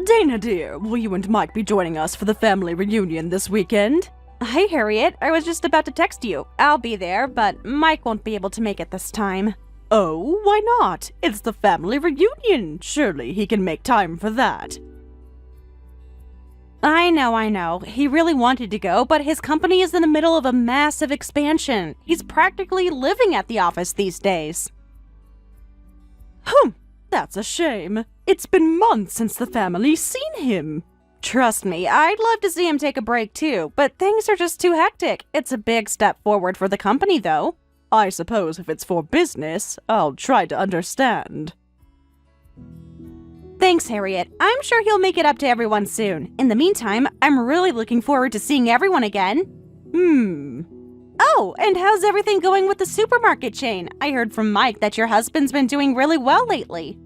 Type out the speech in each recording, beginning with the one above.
Dana dear, will you and Mike be joining us for the family reunion this weekend? Hi, Harriet. I was just about to text you. I'll be there, but Mike won't be able to make it this time. Oh, why not? It's the family reunion. Surely he can make time for that. I know. He really wanted to go, but his company is in the middle of a massive expansion. He's practically living at the office these days. That's a shame. It's been months since the family's seen him. Trust me, I'd love to see him take a break too, but things are just too hectic. It's a big step forward for the company, though. I suppose if it's for business, I'll try to understand. Thanks, Harriet. I'm sure he'll make it up to everyone soon. In the meantime, I'm really looking forward to seeing everyone again. Oh, and how's everything going with the supermarket chain? I heard from Mike that your husband's been doing really well lately.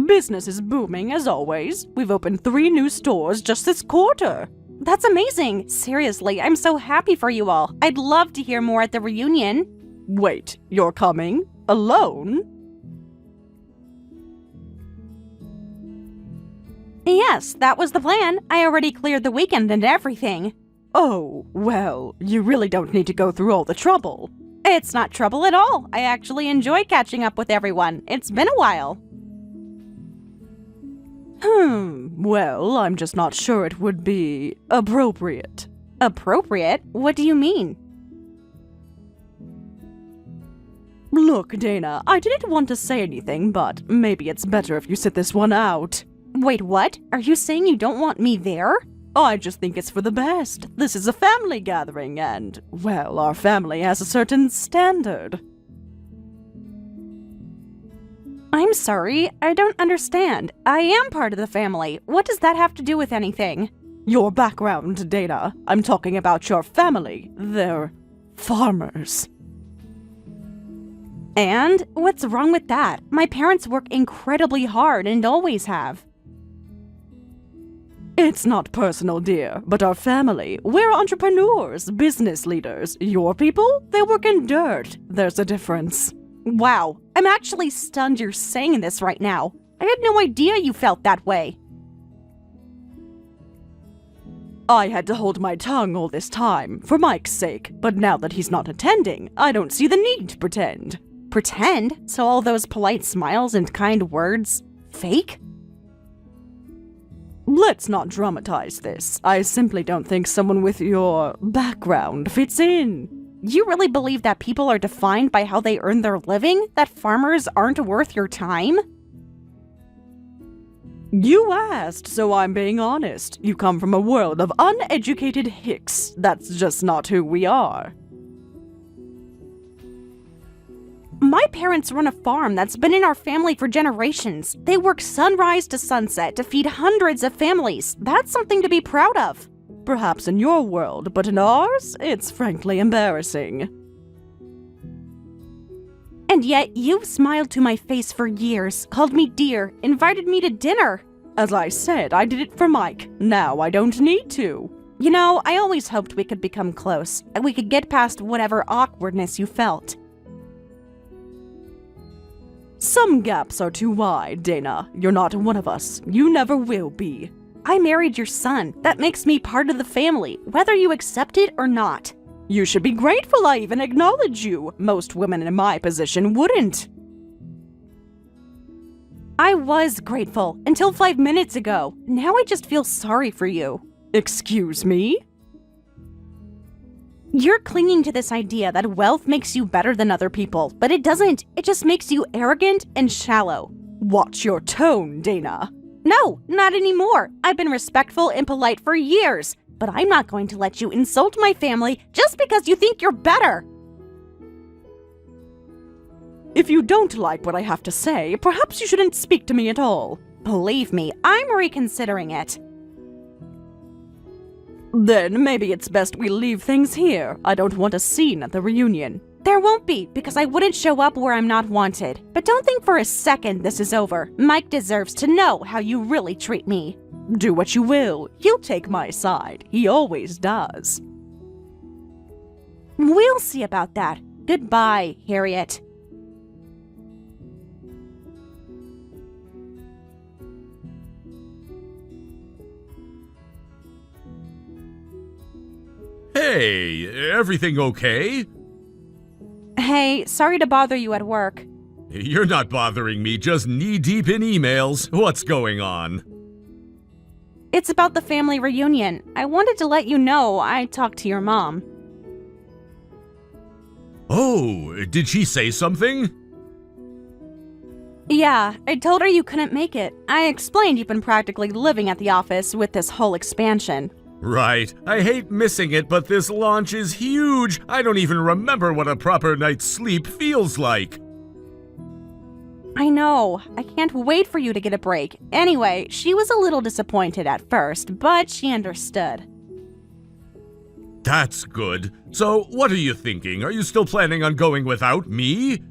Business is booming, as always. We've opened 3 new stores just this quarter. That's amazing. Seriously, I'm so happy for you all. I'd love to hear more at the reunion. Wait, you're coming? Alone? Yes, that was the plan. I already cleared the weekend and everything. Oh, well, you really don't need to go through all the trouble. It's not trouble at all. I actually enjoy catching up with everyone. It's been a while. Well, I'm just not sure it would be appropriate. Appropriate? What do you mean? Look, Dana, I didn't want to say anything, but maybe it's better if you sit this one out. Wait, what? Are you saying you don't want me there? I just think it's for the best. This is a family gathering and, well, our family has a certain standard. I'm sorry, I don't understand. I am part of the family. What does that have to do with anything? Your background, Dana. I'm talking about your family. They're farmers. And? What's wrong with that? My parents work incredibly hard and always have. It's not personal, dear, but our family, we're entrepreneurs, business leaders. Your people, they work in dirt. There's a difference. Wow, I'm actually stunned you're saying this right now. I had no idea you felt that way. I had to hold my tongue all this time, for Mike's sake, but now that he's not attending, I don't see the need to pretend. Pretend? So all those polite smiles and kind words, fake? Let's not dramatize this. I simply don't think someone with your background fits in. You really believe that people are defined by how they earn their living? That farmers aren't worth your time? You asked, so I'm being honest. You come from a world of uneducated hicks. That's just not who we are. My parents run a farm that's been in our family for generations. They work sunrise to sunset to feed hundreds of families. That's something to be proud of. Perhaps in your world, but in ours, it's frankly embarrassing. And yet, you've smiled to my face for years, called me dear, invited me to dinner. As I said, I did it for Mike. Now I don't need to. You know, I always hoped we could become close. We could get past whatever awkwardness you felt. Some gaps are too wide, Dana. You're not one of us. You never will be. I married your son. That makes me part of the family, whether you accept it or not. You should be grateful I even acknowledge you. Most women in my position wouldn't. I was grateful until 5 minutes ago. Now I just feel sorry for you. Excuse me? You're clinging to this idea that wealth makes you better than other people, but it doesn't. It just makes you arrogant and shallow. Watch your tone, Dana. No, not anymore. I've been respectful and polite for years, but I'm not going to let you insult my family just because you think you're better. If you don't like what I have to say, perhaps you shouldn't speak to me at all. Believe me, I'm reconsidering it. Then maybe it's best we leave things here. I don't want a scene at the reunion. There won't be, because I wouldn't show up where I'm not wanted. But don't think for a second this is over. Mike deserves to know how you really treat me. Do what you will. He'll take my side. He always does. We'll see about that. Goodbye, Harriet. Hey, everything okay? Hey, sorry to bother you at work. You're not bothering me, just knee-deep in emails. What's going on? It's about the family reunion. I wanted to let you know I talked to your mom. Oh, did she say something? Yeah, I told her you couldn't make it. I explained you've been practically living at the office with this whole expansion. Right. I hate missing it, but this launch is huge. I don't even remember what a proper night's sleep feels like. I know. I can't wait for you to get a break. Anyway, she was a little disappointed at first, but she understood. That's good. So, what are you thinking? Are you still planning on going without me?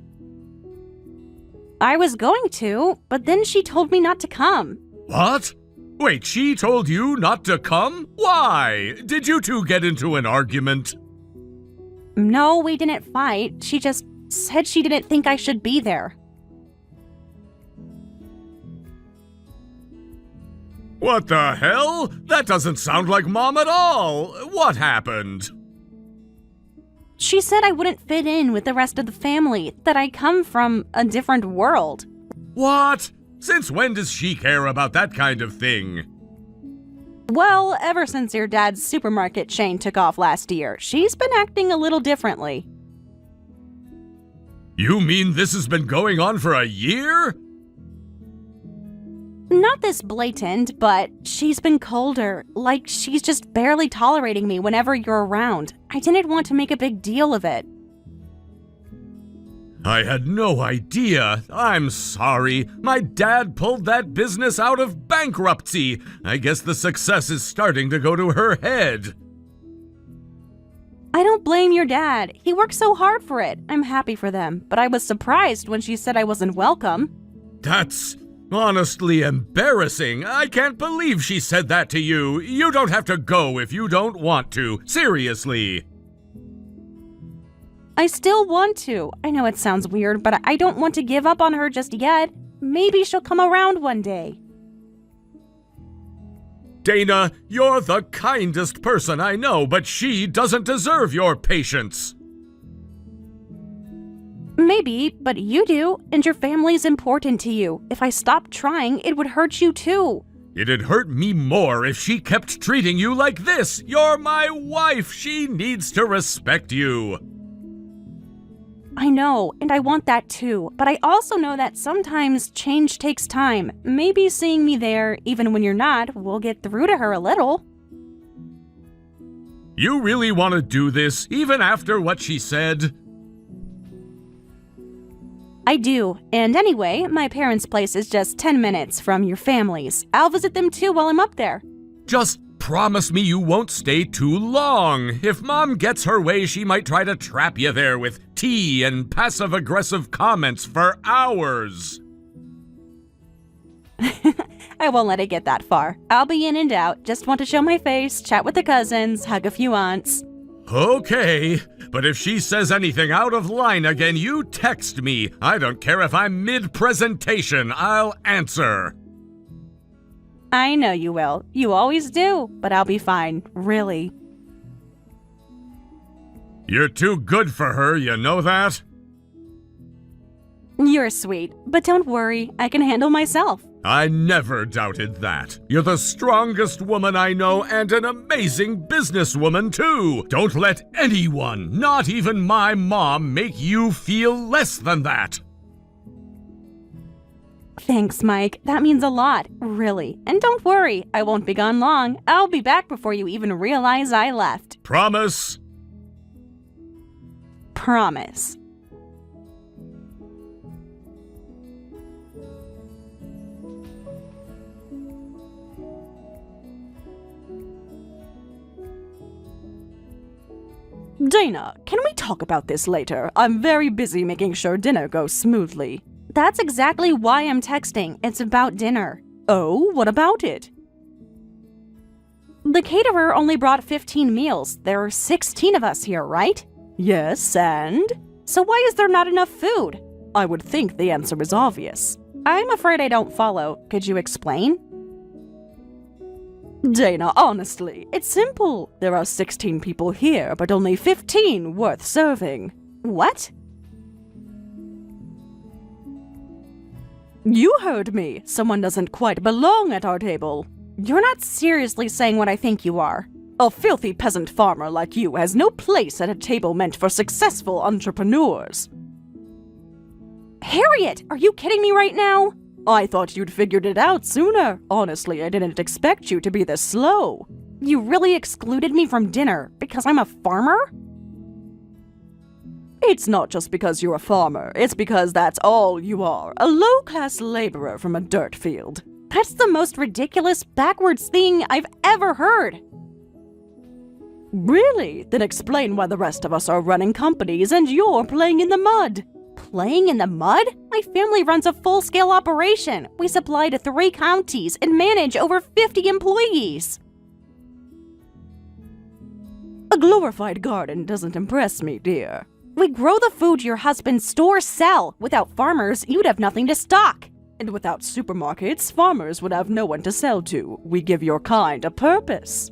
I was going to, but then she told me not to come. What? Wait, she told you not to come? Why? Did you two get into an argument? No, we didn't fight. She just said she didn't think I should be there. What the hell? That doesn't sound like Mom at all. What happened? She said I wouldn't fit in with the rest of the family, that I come from a different world. What? Since when does she care about that kind of thing? Well, ever since your dad's supermarket chain took off last year, she's been acting a little differently. You mean this has been going on for a year? Not this blatant, but she's been colder. Like, she's just barely tolerating me whenever you're around. I didn't want to make a big deal of it. I had no idea. I'm sorry. My dad pulled that business out of bankruptcy. I guess the success is starting to go to her head. I don't blame your dad. He worked so hard for it. I'm happy for them, but I was surprised when she said I wasn't welcome. That's honestly embarrassing. I can't believe she said that to you. You don't have to go if you don't want to. Seriously. I still want to. I know it sounds weird, but I don't want to give up on her just yet. Maybe she'll come around one day. Dana, you're the kindest person I know, but she doesn't deserve your patience. Maybe, but you do, and your family's important to you. If I stopped trying, it would hurt you too. It'd hurt me more if she kept treating you like this. You're my wife. She needs to respect you. I know, and I want that too, but I also know that sometimes change takes time. Maybe seeing me there, even when you're not, will get through to her a little. You really want to do this, even after what she said? I do, and anyway, my parents' place is just 10 minutes from your family's. I'll visit them too while I'm up there. Just promise me you won't stay too long. If Mom gets her way, she might try to trap you there with tea and passive-aggressive comments for hours. I won't let it get that far. I'll be in and out, just want to show my face, chat with the cousins, hug a few aunts. Okay, but if she says anything out of line again, you text me. I don't care if I'm mid-presentation, I'll answer. I know you will. You always do, but I'll be fine, really. You're too good for her, you know that? You're sweet, but don't worry, I can handle myself. I never doubted that. You're the strongest woman I know and an amazing businesswoman, too. Don't let anyone, not even my mom, make you feel less than that. Thanks, Mike. That means a lot, really. And don't worry, I won't be gone long. I'll be back before you even realize I left. Promise? Promise. Dana, can we talk about this later? I'm very busy making sure dinner goes smoothly. That's exactly why I'm texting. It's about dinner. Oh, what about it? The caterer only brought 15 meals. There are 16 of us here, right? Yes, and? So why is there not enough food? I would think the answer is obvious. I'm afraid I don't follow. Could you explain? Dana, honestly, it's simple. There are 16 people here, but only 15 worth serving. What? You heard me. Someone doesn't quite belong at our table. You're not seriously saying what I think you are. A filthy peasant farmer like you has no place at a table meant for successful entrepreneurs. Harriet, are you kidding me right now? I thought you'd figured it out sooner. Honestly, I didn't expect you to be this slow. You really excluded me from dinner because I'm a farmer? It's not just because you're a farmer. It's because that's all you are. A low-class laborer from a dirt field. That's the most ridiculous, backwards thing I've ever heard. Really? Then explain why the rest of us are running companies and you're playing in the mud. Playing in the mud? My family runs a full-scale operation. We supply to 3 counties and manage over 50 employees. A glorified garden doesn't impress me, dear. We grow the food your husband's stores sell. Without farmers, you'd have nothing to stock. And without supermarkets, farmers would have no one to sell to. We give your kind a purpose.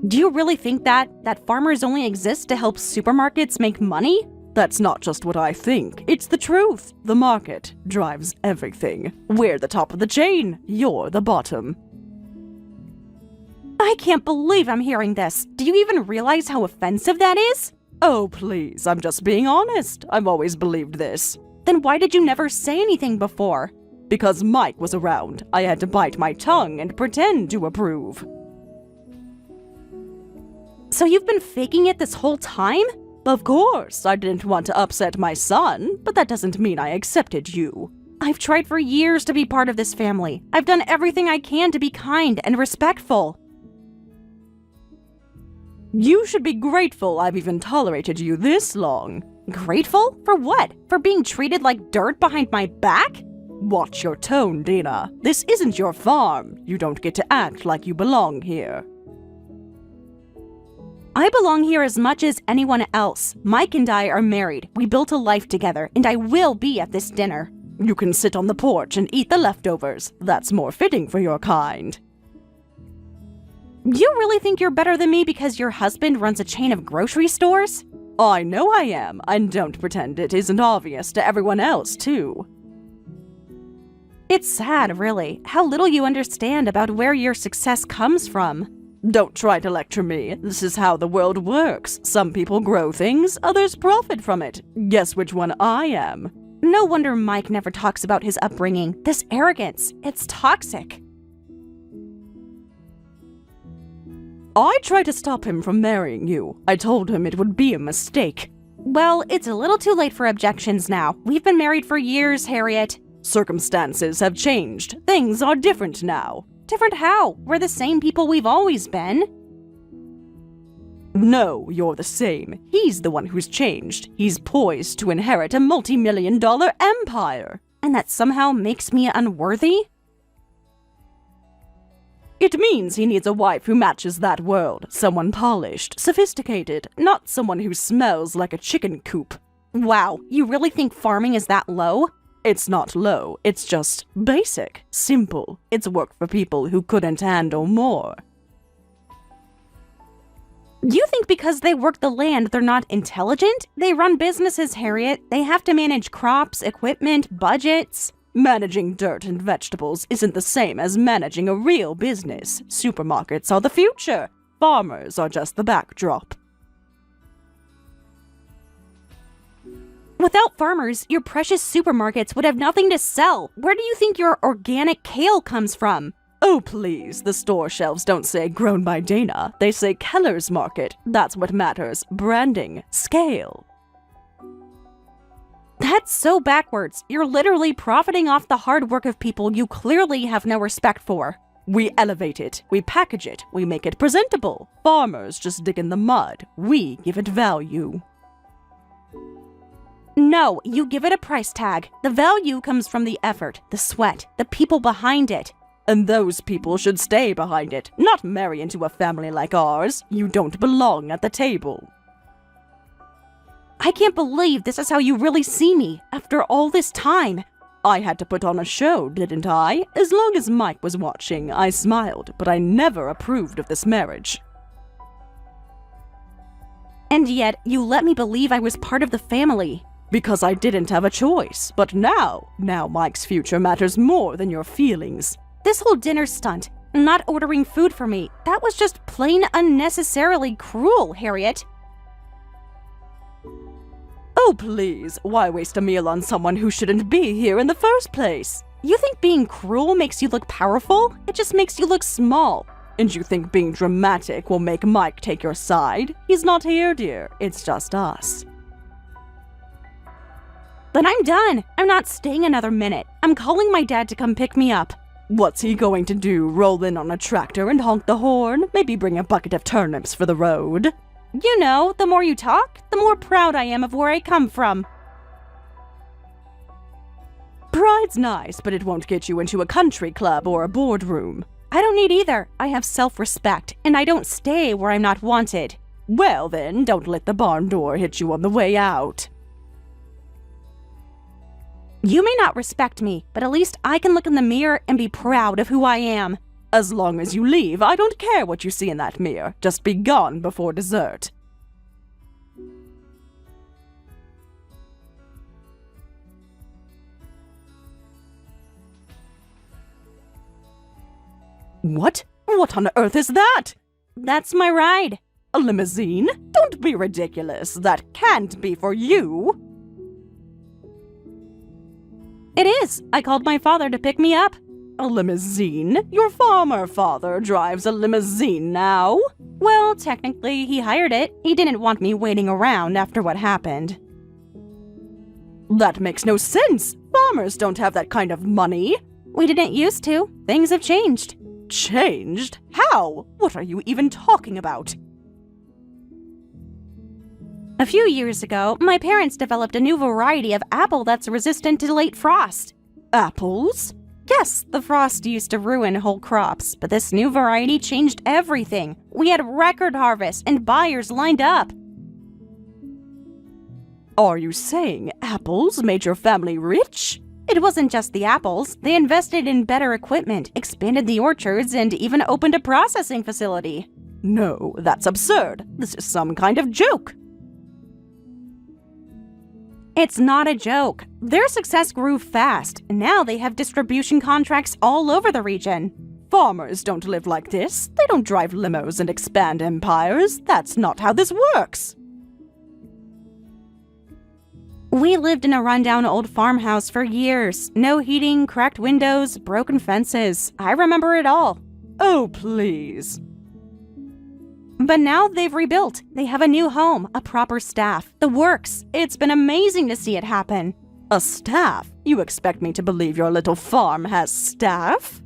Do you really think that farmers only exist to help supermarkets make money? That's not just what I think. It's the truth. The market drives everything. We're the top of the chain. You're the bottom. I can't believe I'm hearing this. Do you even realize how offensive that is? Oh, please. I'm just being honest. I've always believed this. Then why did you never say anything before? Because Mike was around. I had to bite my tongue and pretend to approve. So you've been faking it this whole time? Of course, I didn't want to upset my son, but that doesn't mean I accepted you. I've tried for years to be part of this family. I've done everything I can to be kind and respectful. You should be grateful I've even tolerated you this long. Grateful? For what? For being treated like dirt behind my back? Watch your tone, Dana. This isn't your farm. You don't get to act like you belong here. I belong here as much as anyone else. Mike and I are married. We built a life together, and I will be at this dinner. You can sit on the porch and eat the leftovers. That's more fitting for your kind. You really think you're better than me because your husband runs a chain of grocery stores? I know I am, and don't pretend it isn't obvious to everyone else, too. It's sad, really, how little you understand about where your success comes from. Don't try to lecture me. This is how the world works. Some people grow things, others profit from it. Guess which one I am. No wonder Mike never talks about his upbringing. This arrogance, it's toxic. I tried to stop him from marrying you. I told him it would be a mistake. Well, it's a little too late for objections now. We've been married for years, Harriet. Circumstances have changed. Things are different now. Different how? We're the same people we've always been. No, you're the same. He's the one who's changed. He's poised to inherit a multi-million-dollar empire. And that somehow makes me unworthy? It means he needs a wife who matches that world. Someone polished, sophisticated, not someone who smells like a chicken coop. Wow, you really think farming is that low? It's not low, it's just basic, simple. It's work for people who couldn't handle more. You think because they work the land they're not intelligent? They run businesses, Harriet. They have to manage crops, equipment, budgets. Managing dirt and vegetables isn't the same as managing a real business. Supermarkets are the future. Farmers are just the backdrop. Without farmers, your precious supermarkets would have nothing to sell. Where do you think your organic kale comes from? Oh, please, the store shelves don't say grown by Dana. They say Keller's Market. That's what matters. Branding. Scale. That's so backwards. You're literally profiting off the hard work of people you clearly have no respect for. We elevate it. We package it. We make it presentable. Farmers just dig in the mud. We give it value. No, you give it a price tag. The value comes from the effort, the sweat, the people behind it. And those people should stay behind it, not marry into a family like ours. You don't belong at the table. I can't believe this is how you really see me after all this time. I had to put on a show, didn't I? As long as Mike was watching, I smiled, but I never approved of this marriage. And yet, you let me believe I was part of the family. Because I didn't have a choice. But now Mike's future matters more than your feelings. This whole dinner stunt, not ordering food for me, that was just plain unnecessarily cruel, Harriet. Oh, please, why waste a meal on someone who shouldn't be here in the first place? You think being cruel makes you look powerful? It just makes you look small. And you think being dramatic will make Mike take your side? He's not here, dear. It's just us. Then I'm done. I'm not staying another minute. I'm calling my dad to come pick me up. What's he going to do, roll in on a tractor and honk the horn? Maybe bring a bucket of turnips for the road? You know, the more you talk, the more proud I am of where I come from. Pride's nice, but it won't get you into a country club or a boardroom. I don't need either. I have self-respect, and I don't stay where I'm not wanted. Well then, don't let the barn door hit you on the way out. You may not respect me, but at least I can look in the mirror and be proud of who I am. As long as you leave, I don't care what you see in that mirror. Just be gone before dessert. What? What on earth is that? That's my ride. A limousine? Don't be ridiculous. That can't be for you. It is. I called my father to pick me up. A limousine? Your farmer father drives a limousine now? Well, technically, he hired it. He didn't want me waiting around after what happened. That makes no sense. Farmers don't have that kind of money. We didn't used to. Things have changed. Changed? How? What are you even talking about? A few years ago, my parents developed a new variety of apple that's resistant to late frost. Apples? Yes, the frost used to ruin whole crops, but this new variety changed everything. We had record harvests and buyers lined up. Are you saying apples made your family rich? It wasn't just the apples. They invested in better equipment, expanded the orchards, and even opened a processing facility. No, that's absurd. This is some kind of joke. It's not a joke. Their success grew fast. Now they have distribution contracts all over the region. Farmers don't live like this. They don't drive limos and expand empires. That's not how this works. We lived in a rundown old farmhouse for years. No heating, cracked windows, broken fences. I remember it all. Oh, please. But now they've rebuilt. They have a new home, a proper staff, the works. It's been amazing to see it happen. A staff? You expect me to believe your little farm has staff?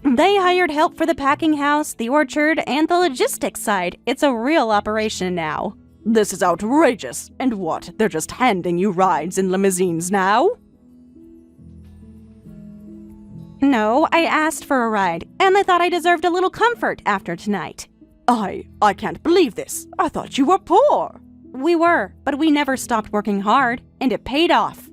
They hired help for the packing house, the orchard, and the logistics side. It's a real operation now. This is outrageous. And what, they're just handing you rides in limousines now? No, I asked for a ride, and they thought I deserved a little comfort after tonight. I can't believe this. I thought you were poor. We were, but we never stopped working hard, and it paid off.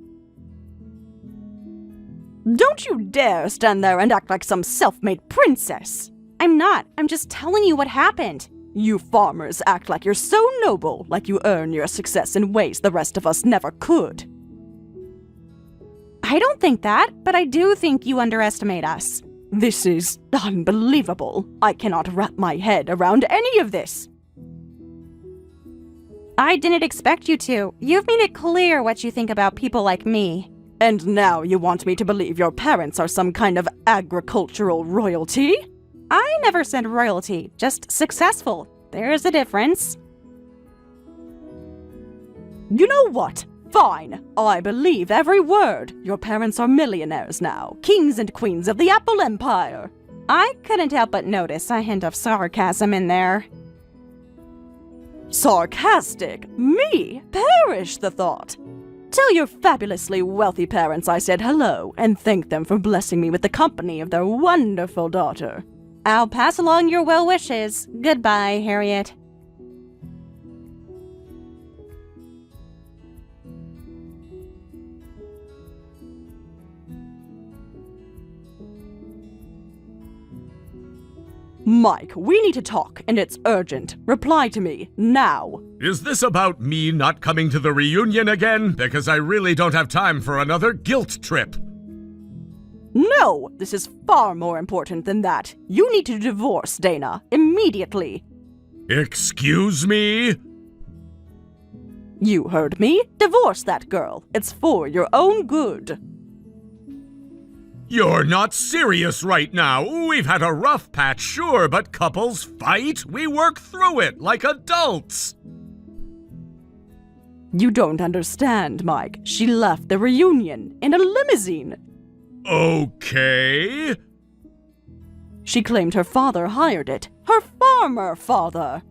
Don't you dare stand there and act like some self-made princess. I'm not. I'm just telling you what happened. You farmers act like you're so noble, like you earn your success in ways the rest of us never could. I don't think that, but I do think you underestimate us. This is unbelievable. I cannot wrap my head around any of this. I didn't expect you to. You've made it clear what you think about people like me. And now you want me to believe your parents are some kind of agricultural royalty? I never said royalty, just successful. There's a difference. You know what? Fine. I believe every word. Your parents are millionaires now, kings and queens of the Apple Empire. I couldn't help but notice a hint of sarcasm in there. Sarcastic? Me? Perish the thought. Tell your fabulously wealthy parents I said hello and thank them for blessing me with the company of their wonderful daughter. I'll pass along your well wishes. Goodbye, Harriet. Mike, we need to talk, and it's urgent. Reply to me, now. Is this about me not coming to the reunion again? Because I really don't have time for another guilt trip. No, this is far more important than that. You need to divorce Dana, immediately. Excuse me? You heard me. Divorce that girl. It's for your own good. You're not serious right now. We've had a rough patch, sure, but couples fight. We work through it like adults. You don't understand, Mike. She left the reunion in a limousine. Okay. She claimed her father hired it. Her farmer father.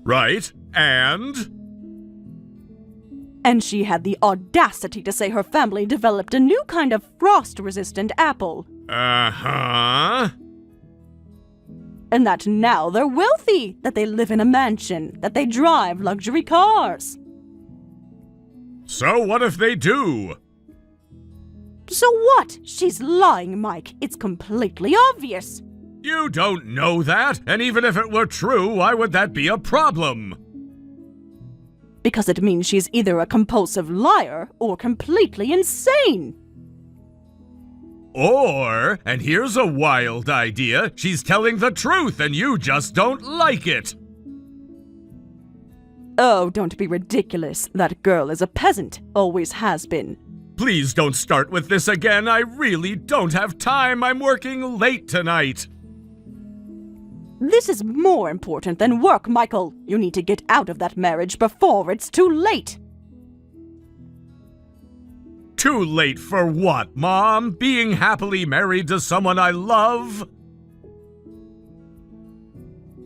Right, and? And she had the audacity to say her family developed a new kind of frost-resistant apple. Uh-huh. And that now they're wealthy, that they live in a mansion, that they drive luxury cars. So what if they do? So what? She's lying, Mike. It's completely obvious. You don't know that, and even if it were true, why would that be a problem? Because it means she's either a compulsive liar or completely insane. Or, and here's a wild idea, she's telling the truth and you just don't like it. Oh, don't be ridiculous. That girl is a peasant. Always has been. Please don't start with this again. I really don't have time. I'm working late tonight. This is more important than work, Michael. You need to get out of that marriage before it's too late. Too late for what, Mom? Being happily married to someone I love?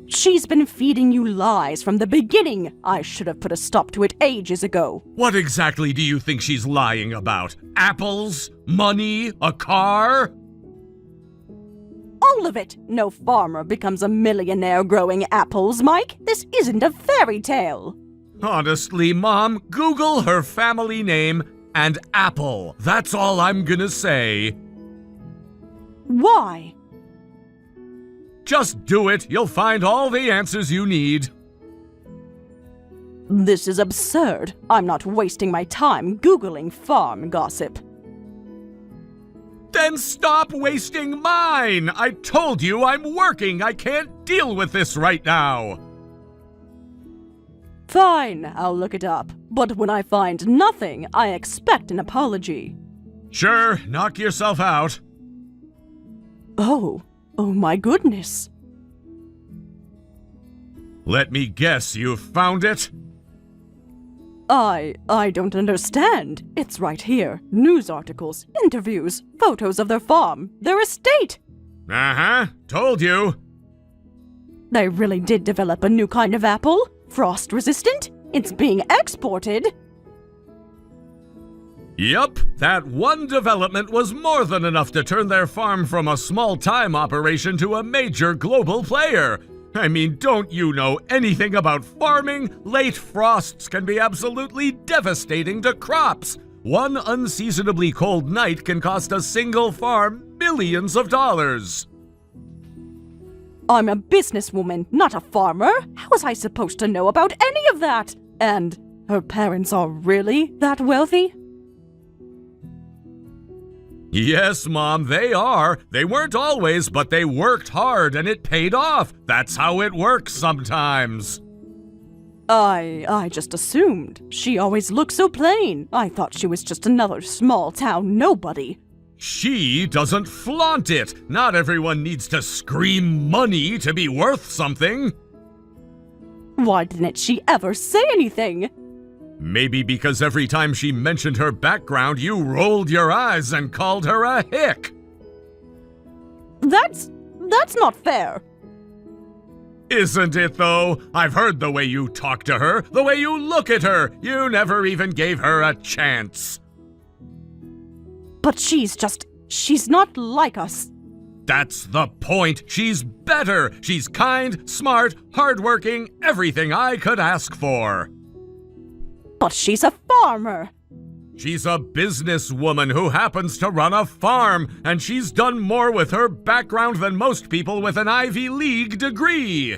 She's been feeding you lies from the beginning. I should have put a stop to it ages ago. What exactly do you think she's lying about? Apples? Money? A car? All of it. No farmer becomes a millionaire growing apples, Mike. This isn't a fairy tale. Honestly, Mom, Google her family name and apple. That's all I'm gonna say. Why? Just do it. You'll find all the answers you need. This is absurd. I'm not wasting my time Googling farm gossip. Then stop wasting mine! I told you I'm working. I can't deal with this right now. Fine, I'll look it up. But when I find nothing, I expect an apology. Sure, knock yourself out. Oh my goodness. Let me guess, you found it? I don't understand. It's right here. News articles, interviews, photos of their farm, their estate. Uh-huh, told you. They really did develop a new kind of apple. Frost resistant. It's being exported. Yup, that one development was more than enough to turn their farm from a small-time operation to a major global player. I mean, don't you know anything about farming? Late frosts can be absolutely devastating to crops. One unseasonably cold night can cost a single farm millions of dollars. I'm a businesswoman, not a farmer. How was I supposed to know about any of that? And her parents are really that wealthy? Yes, Mom, they are. They weren't always, but they worked hard and it paid off. That's how it works sometimes. I just assumed. She always looked so plain. I thought she was just another small-town nobody. She doesn't flaunt it. Not everyone needs to scream money to be worth something. Why didn't she ever say anything? Maybe because every time she mentioned her background, you rolled your eyes and called her a hick. That's not fair. Isn't it, though? I've heard the way you talk to her, the way you look at her. You never even gave her a chance. But she's not like us. That's the point. She's better. She's kind, smart, hardworking, everything I could ask for. But she's a farmer. She's a businesswoman who happens to run a farm, and she's done more with her background than most people with an Ivy League degree.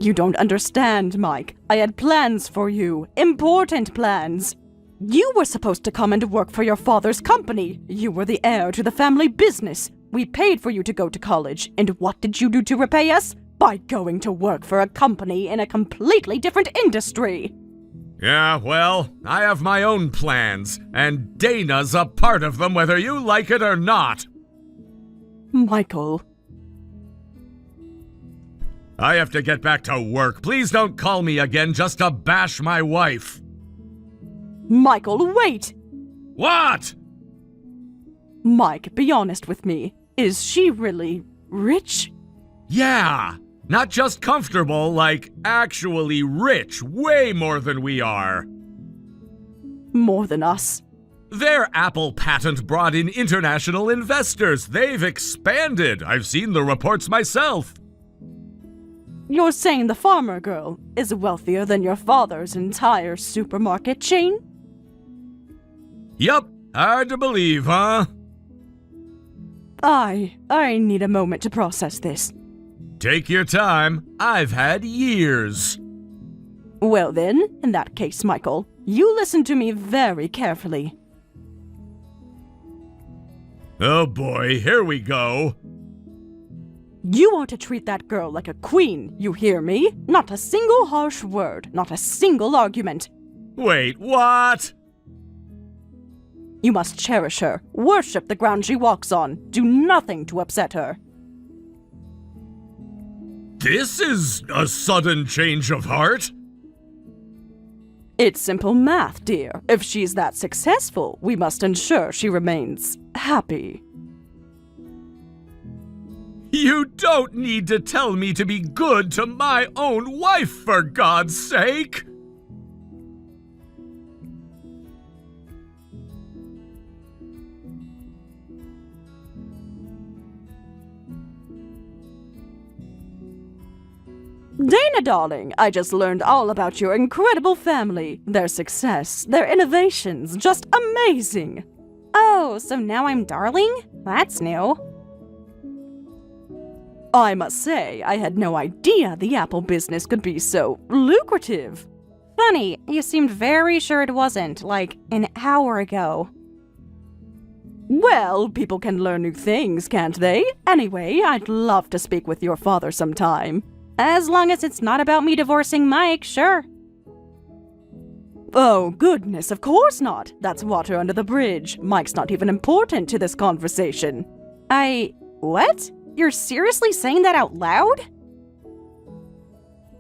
You don't understand, Mike. I had plans for you. Important plans. You were supposed to come and work for your father's company. You were the heir to the family business. We paid for you to go to college, and what did you do to repay us? By going to work for a company in a completely different industry. Yeah, well, I have my own plans, and Dana's a part of them whether you like it or not. Michael. I have to get back to work. Please don't call me again just to bash my wife. Michael, wait! What? Mike, be honest with me. Is she really rich? Yeah, not just comfortable, like actually rich, way more than we are. More than us. Their Apple patent brought in international investors. They've expanded. I've seen the reports myself. You're saying the farmer girl is wealthier than your father's entire supermarket chain? Yup, hard to believe, huh? I need a moment to process this. Take your time. I've had years. Well then, in that case, Michael, you listen to me very carefully. Oh boy, here we go. You are to treat that girl like a queen, you hear me? Not a single harsh word, not a single argument. Wait, what? You must cherish her, worship the ground she walks on, do nothing to upset her. This is a sudden change of heart. It's simple math, dear. If she's that successful, we must ensure she remains happy. You don't need to tell me to be good to my own wife, for God's sake! Dana, darling, I just learned all about your incredible family, their success, their innovations, just amazing. Oh, so now I'm darling? That's new. I must say, I had no idea the Apple business could be so lucrative. Funny, you seemed very sure it wasn't, like an hour ago. Well, people can learn new things, can't they? Anyway, I'd love to speak with your father sometime. As long as it's not about me divorcing Mike, sure. Oh, goodness, of course not. That's water under the bridge. Mike's not even important to this conversation. What? You're seriously saying that out loud?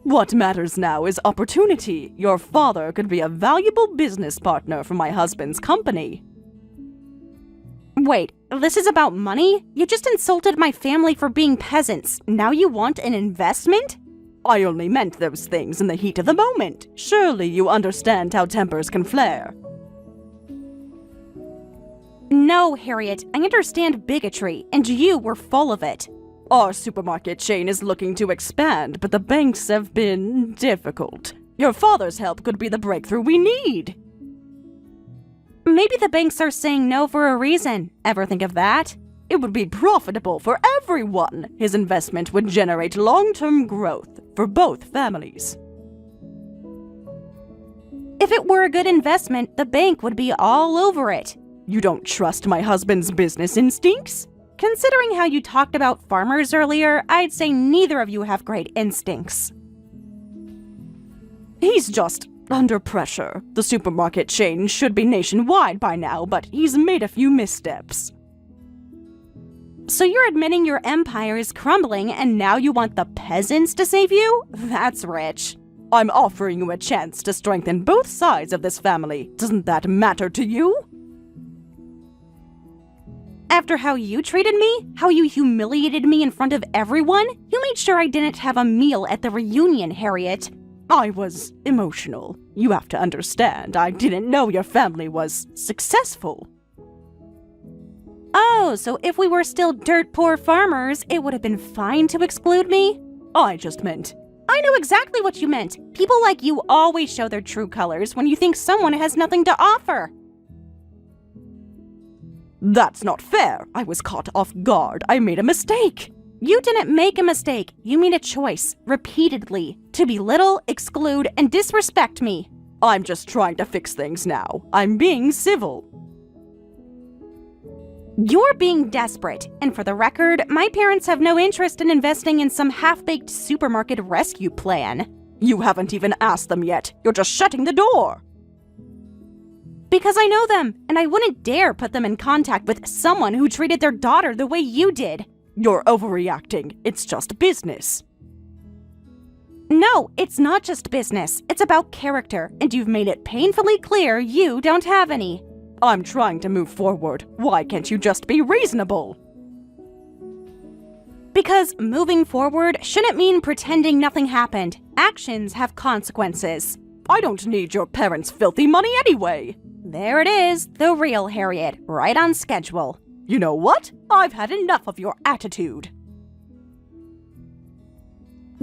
What matters now is opportunity. Your father could be a valuable business partner for my husband's company. Wait, this is about money? You just insulted my family for being peasants. Now you want an investment? I only meant those things in the heat of the moment. Surely you understand how tempers can flare. No, Harriet, I understand bigotry, and you were full of it. Our supermarket chain is looking to expand, but the banks have been difficult. Your father's help could be the breakthrough we need. Maybe the banks are saying no for a reason. Ever think of that? It would be profitable for everyone. His investment would generate long-term growth for both families. If it were a good investment, the bank would be all over it. You don't trust my husband's business instincts? Considering how you talked about farmers earlier, I'd say neither of you have great instincts. He's just under pressure. The supermarket chain should be nationwide by now, but he's made a few missteps. So you're admitting your empire is crumbling and now you want the peasants to save you? That's rich. I'm offering you a chance to strengthen both sides of this family. Doesn't that matter to you? After how you treated me, how you humiliated me in front of everyone, you made sure I didn't have a meal at the reunion, Harriet. I was emotional. You have to understand, I didn't know your family was successful. Oh, so if we were still dirt poor farmers, it would have been fine to exclude me? I just meant I know exactly what you meant. People like you always show their true colors when you think someone has nothing to offer. That's not fair. I was caught off guard. I made a mistake. You didn't make a mistake. You made a choice, repeatedly, to belittle, exclude, and disrespect me. I'm just trying to fix things now. I'm being civil. You're being desperate, and for the record, my parents have no interest in investing in some half-baked supermarket rescue plan. You haven't even asked them yet. You're just shutting the door. Because I know them, and I wouldn't dare put them in contact with someone who treated their daughter the way you did. You're overreacting. It's just business. No, it's not just business. It's about character, and you've made it painfully clear you don't have any. I'm trying to move forward. Why can't you just be reasonable? Because moving forward shouldn't mean pretending nothing happened. Actions have consequences. I don't need your parents' filthy money anyway. There it is, the real Harriet, right on schedule. You know what? I've had enough of your attitude.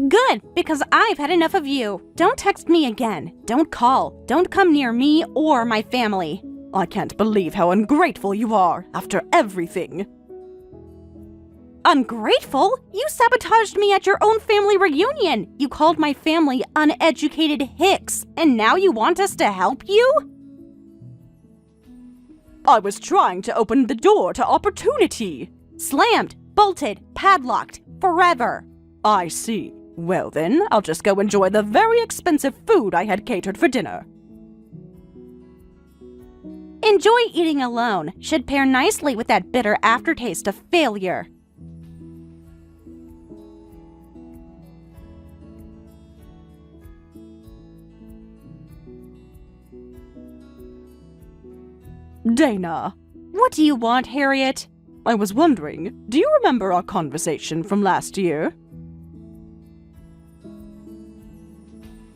Good, because I've had enough of you. Don't text me again. Don't call. Don't come near me or my family. I can't believe how ungrateful you are after everything. Ungrateful? You sabotaged me at your own family reunion. You called my family uneducated hicks, and now you want us to help you? I was trying to open the door to opportunity. Slammed, bolted, padlocked, forever. I see. Well then, I'll just go enjoy the very expensive food I had catered for dinner. Enjoy eating alone. Should pair nicely with that bitter aftertaste of failure. Dana. What do you want, Harriet? I was wondering, do you remember our conversation from last year?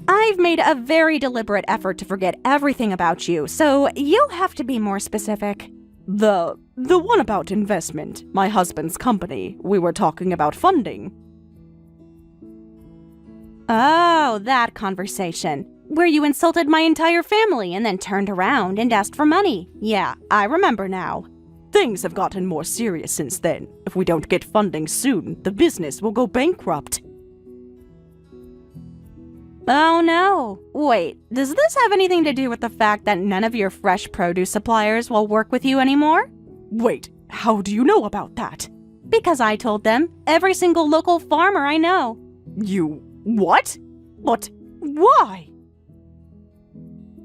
I've made a very deliberate effort to forget everything about you, so you'll have to be more specific. The one about investment, my husband's company. We were talking about funding. Oh, that conversation. Where you insulted my entire family and then turned around and asked for money. Yeah, I remember now. Things have gotten more serious since then. If we don't get funding soon, the business will go bankrupt. Oh no. Wait, does this have anything to do with the fact that none of your fresh produce suppliers will work with you anymore? Wait, how do you know about that? Because I told them. Every single local farmer I know. You... what? But why?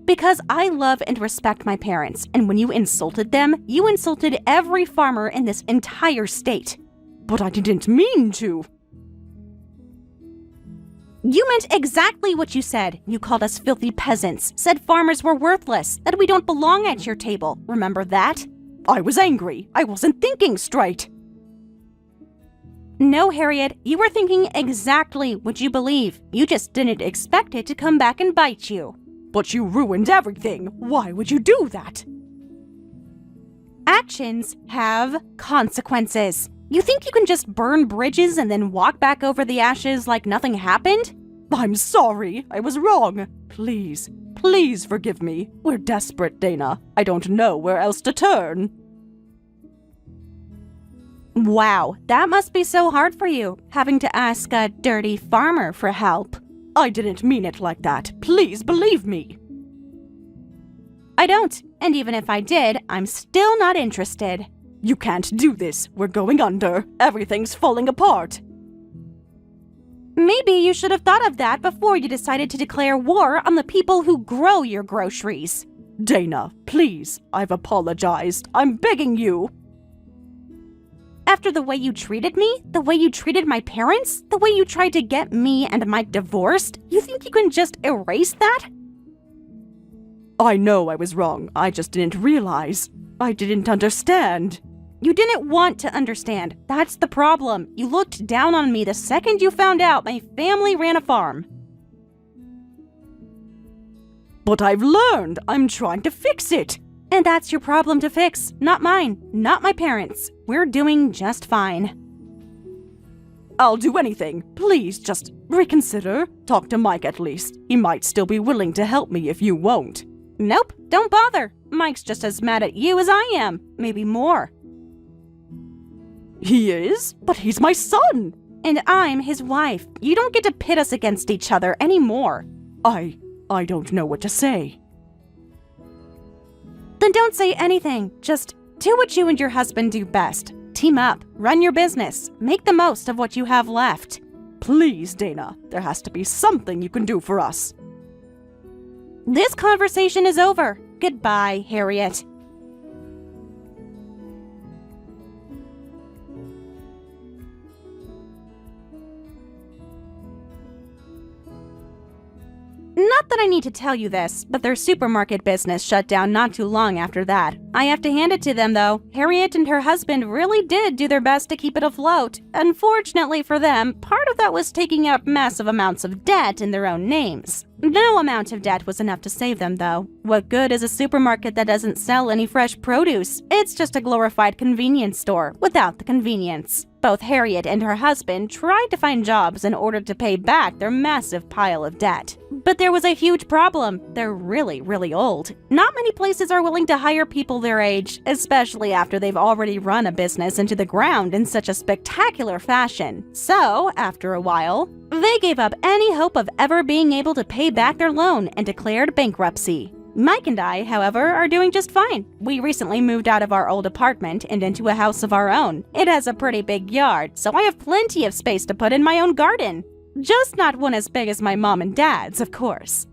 Because I love and respect my parents, and when you insulted them, you insulted every farmer in this entire state. But I didn't mean to. You meant exactly what you said. You called us filthy peasants, said farmers were worthless, that we don't belong at your table. Remember that? I was angry. I wasn't thinking straight. No, Harriet, you were thinking exactly what you believe. You just didn't expect it to come back and bite you. But you ruined everything. Why would you do that? Actions have consequences. You think you can just burn bridges and then walk back over the ashes like nothing happened? I'm sorry. I was wrong. Please, please forgive me. We're desperate, Dana. I don't know where else to turn. Wow, that must be so hard for you, having to ask a dirty farmer for help. I didn't mean it like that. Please believe me. I don't, and even if I did, I'm still not interested. You can't do this. We're going under. Everything's falling apart. Maybe you should have thought of that before you decided to declare war on the people who grow your groceries. Dana, please. I've apologized. I'm begging you. After the way you treated me, the way you treated my parents, the way you tried to get me and Mike divorced, you think you can just erase that? I know I was wrong. I just didn't realize. I didn't understand. You didn't want to understand. That's the problem. You looked down on me the second you found out my family ran a farm. But I've learned. I'm trying to fix it. And that's your problem to fix, not mine, not my parents. We're doing just fine. I'll do anything. Please, just reconsider. Talk to Mike at least. He might still be willing to help me if you won't. Nope, don't bother. Mike's just as mad at you as I am. Maybe more. He is? But he's my son! And I'm his wife. You don't get to pit us against each other anymore. I don't know what to say. Then don't say anything. Just do what you and your husband do best. Team up, run your business, make the most of what you have left. Please, Dana, there has to be something you can do for us. This conversation is over. Goodbye, Harriet. Not that I need to tell you this, but their supermarket business shut down not too long after that. I have to hand it to them, though. Harriet and her husband really did do their best to keep it afloat. Unfortunately for them, part of that was taking out massive amounts of debt in their own names. No amount of debt was enough to save them, though. What good is a supermarket that doesn't sell any fresh produce? It's just a glorified convenience store without the convenience. Both Harriet and her husband tried to find jobs in order to pay back their massive pile of debt. But there was a huge problem. They're really, really old. Not many places are willing to hire people their age, especially after they've already run a business into the ground in such a spectacular fashion. So, after a while, they gave up any hope of ever being able to pay back their loan and declared bankruptcy. Mike and I, however, are doing just fine. We recently moved out of our old apartment and into a house of our own. It has a pretty big yard, so I have plenty of space to put in my own garden. Just not one as big as my mom and dad's, of course.